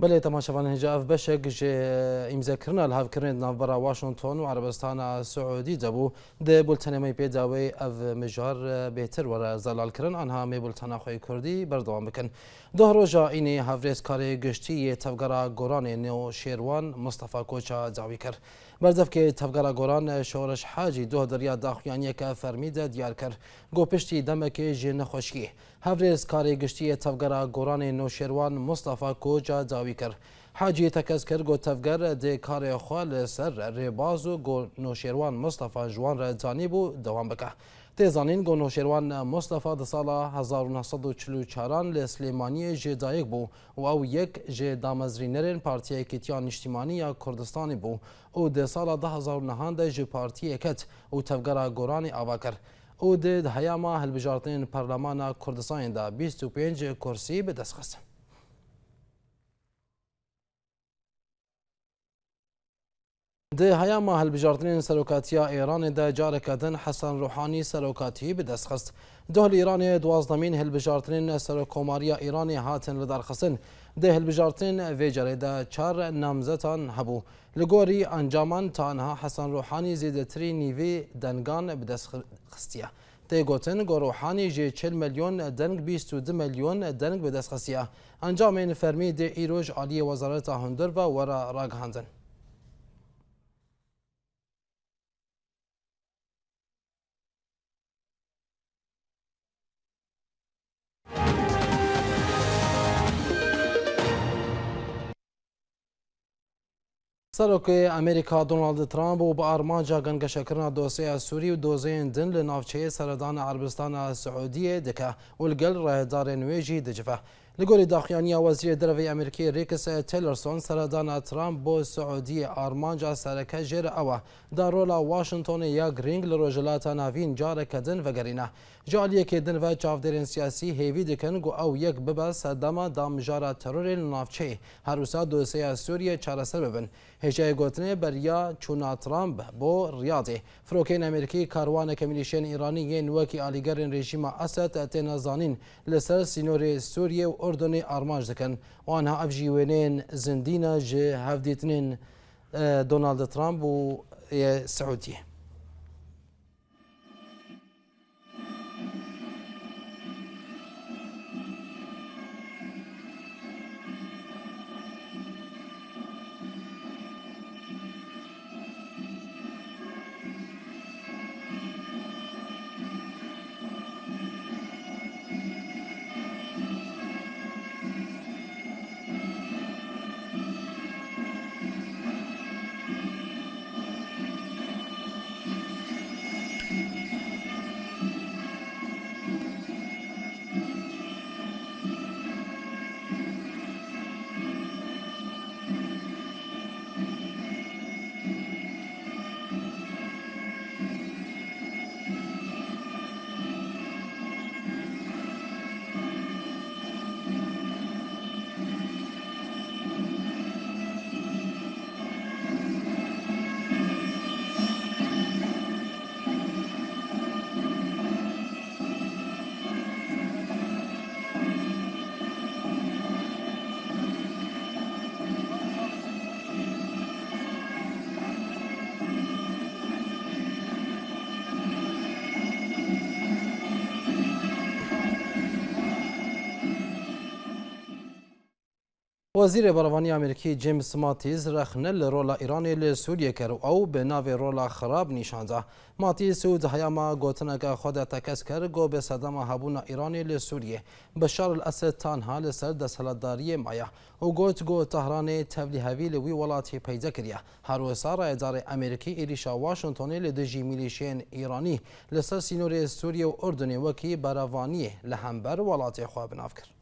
بله تماشاوان هجا اف بشک جه امضا کرنا الهاف کرند نافبرا واشنطن و عربستان سعودی دبو ده بولتن می پیداوی اف مجار بهتر ور زلال کرن آنها می بولتن خوی کردی بردوام بکن ده روزا اینی هفریز کاری گشتی تفگرا گوران نو شیروان مصطفی کوچا داوی کر بردف که تفگرا گوران شورش حاجی دو دریا داخویانی که فرمیده دیار کر گو پشتی دمک جن خوشکی هفریز کاری گشتی تفگرا گوران نو شیروان مصطفی کوچا داوی کر حاجی تکس کر گو تفگر ده کار خوال سر ریبازو گو نوشیروان مصطفی جوان را جانبو دوام بکه تیزانین گو نوشیروان مصطفی ده سال 1944 لسلیمانی جدایک بو و او یک جه دامزرینرین پارتی کتیان اجتماعی یا کردستانی بو او ده سال 2009 ده جه پارتی کت و تفگر گورانی آوا کر او ده هیاما هلبجارتین پارلمان کردستان ده 25 کرسی به دست خست. ده هیاما هلبجارتنین سروکاتیا ایران ده جارکدن حسن روحانی سروکاتی به دست خست. دهل ایران دوازدمین هلبجارتنین سروکوماریا ایرانی هاتن لدرخستن ده هلبجارتنین ویجره ده 4 نامزتان هبو. لگوری انجامان تانها حسن روحانی زیدتری نیوی دنگان به دست خستیه. ده گوتن گو روحانی جه 40 میلیون دنگ 22 میلیون دنگ به دست خستیه. انجامین فرمی ده ایروج عالی وزارت هندر و ورا راگهاندن. سروک امریکا دونالد ترامپ و با آرمانجا گنگشکرنا دوسیه سوری و دوزین دن لنافچه سردان عربستان سعودیه دکه ولگل راهدار نویجی دجفه لگوری داخیانی وزیر دروی امریکی ریکس تیلرسون سردان ترامپ بو سعودی آرمانجا سرکه جیر اوه دارولا واشنطن یا گرینگ لروجلات ناوین جارک دن وگرینه جالیه که دن و چافدرین سیاسی هیوی دکن گو او یک ببه سردما دام جارا ترور لنافچه هروسا دوسیه سوریه چارسر ببن هجای گوتنه بریا چونا ترامپ بو ریاضی فروکین امریکی کاروان کمیلیشن ایرانی ین وکی آلیگرین رژیم اسد تنازانین لسر سینور سوریه و اردن آرمانج دکن و آنها افجیوینین زندین جه هفدیتنین دونالد ترامپ و سعودیه. وزیر بروانی امریکی جیمز ماتیز رخنل رولا ایرانی لسوریه کرد او به ناو رولا خراب نشانده. ماتیز او هیاما گوتنک خود تکس کرد گو به صدام هبون ایرانی لسوریه بشار الاسد تنها لسر دستهلداری مایا او گوت گو تهران تبلیغی لوی ولاتی پیدا کریه هر سار اداره امریکی ایریشا واشنطن لدجی میلیشین ایرانی لسر سینور سوریه و اردن وکی بروانی لهمبر ولاتی خواب نافکر.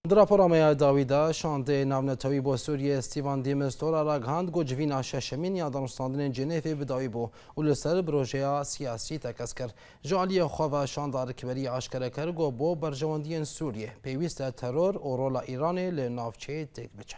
در راپورامه داویدا شانده ناونتوی با سوریه استیوان دیمستورا راگهاند گو جوینا ششمین یا دانستاندن جنیف بداوی بو و لسر بروژه سیاسی تکس کر جالی خواه شاندار کبری آشکره کر گو بو برجواندین سوریه پیویست ترور و رولا ایران لنافچه تک بچه.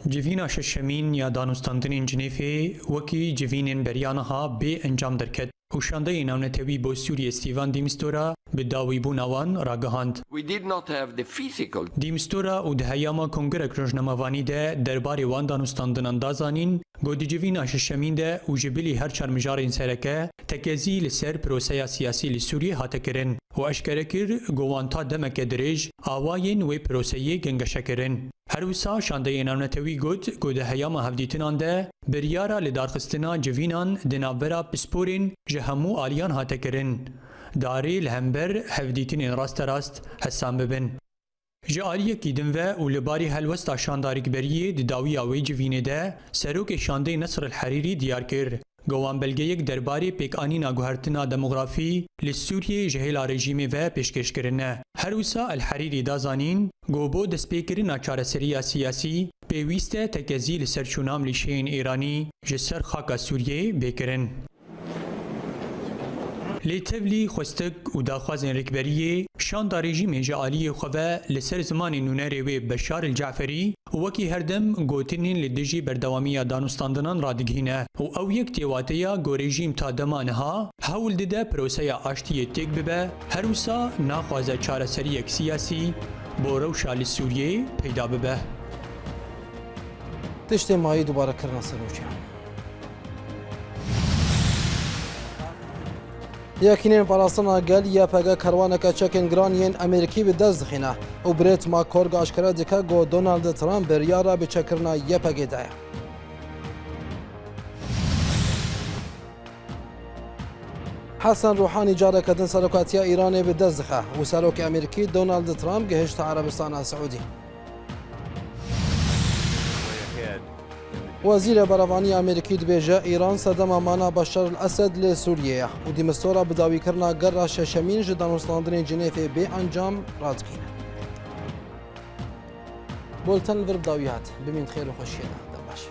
جوینا ششمین یا دانستاندن جنیف وکی جوینین بریانها به انجام درکد هوشانده ناونتوی بو سوریه ستیوان دیمستورا به داوی بون آوان راگهاند. We did not have the physical. دیمستورا و دهیاما کنگرک روزنامه‌وانی ده درباره وان دانستاندنان دازانین گودیجوین آششمین ده و جبلی هر چهار مجارین سرکه تکزی لسر پروسه سیاسی لسوریه هاته کرن و اشکره کر گوانتا دمک درج آواین و پروسه گنگشه کرن. هر وسا شانده ناونتوی گود هیاما هفدیتنان ده بریارا لدارخستنا جوینان دنابرا پسپورین جهمو آلیان هاته کرن. داری لهمبر هفدیتین راست حسام ببن. جالیه کیدن و لباری هلوستا شانداریک بریه داوی آوی جوینه ده سروک شانده نصر الحریری دیار کر. گوان بلگه یک درباره پیکانی ناگوهرتنا دموگرافی لسوریه جهیلا رژیمه و پیشکش کرنه. هر وسا الحریری دازانین گوبو دسپیکرنا چارەسەریya سیاسی پێویستە تەکەزی لەسەر چوونام لیشەیەن ئێرانی ji ser xaka Sûriyeyê bêkirin. Lê tevlî xwestek û daxwazên rêkberiyê şanda rejîmê ji aliyê xwe ve li ser zimanê nûnerê wê Beşar el Ceferî û wekî herdem gotinên li dijî berdewamiya danûstandinan radigihîne û ew yek têwateya ku rejîm ta dema niha hewl dide proseya aştiyê têk bibe her wisa naxwaze çareseriyek siyasî bo rewşa li Sûriyeyê peyda bibe. Tiştê mayî dubare kirina serokê. Yekînên parastina gel ya pege kerwaneke çekên giraniyên Amerîkî bi dest dixîne û Brêt McCork aşkere dike ku Donald Trump biryara bi çekirina YPG daye. Hasan Ruhani careke din serokatiya Îranê bi dest dixe û serokê Amerîkî Donald Trump gihişte Erebistana Siûdî. Wezîrê Berevaniya Amerîkî dibêje Îran sedema mana Beşar el-Esed li Sûriyeyê û dîmestora bidawîkirina gera şeşemîn ji danûstandinên Cinêfê bê encam radikîne. Bolten vir bidawî hat. Bimîn xêr û xweşiyê de. Dev baş.